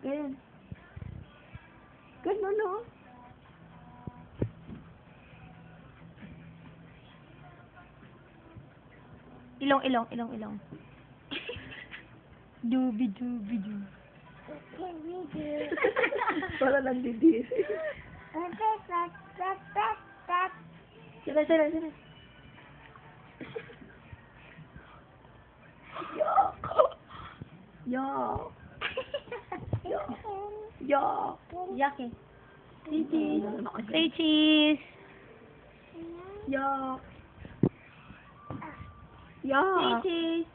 Ganyan. Ganun, no? Ilong. Dubi. Para lang didiri. Sila. Yuck. Yak eh. Yuck. Say cheese. Yuck. Say Yuck. cheese.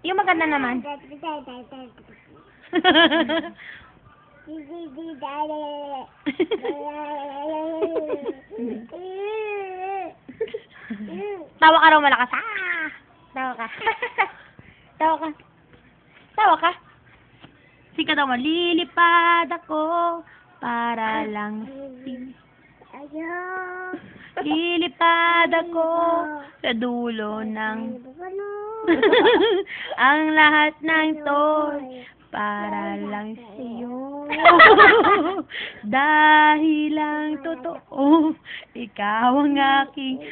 Yung maganda naman. Tawa ka raw malakas. Ah! Tawa ka. Tawa ka. Sika daw mo. Lilipad ako para lang lilipad ako sa dulo ng ang lahat ng toy para lang sa'yo. Dahil lang totoo, ikaw ang aking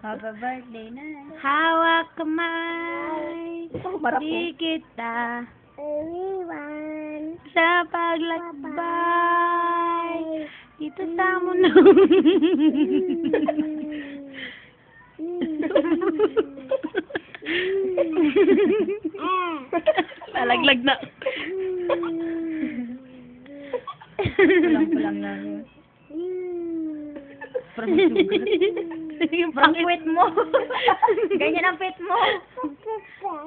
Happy birthday na. Hawak kamay. Di kita sa paglakbay. Dito sa mundo. Nalaglag na. Pulang lang yun. Yung pang-quit mo. Ganyan ang quit mo.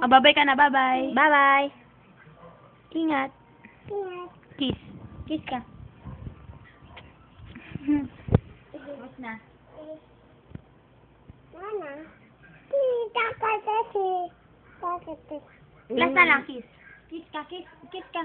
Babay ka na, bye-bye. Bye-bye. Ingat. Kiss. Kiss ka. Tapos na. Last na lang, kiss. Kiss ka.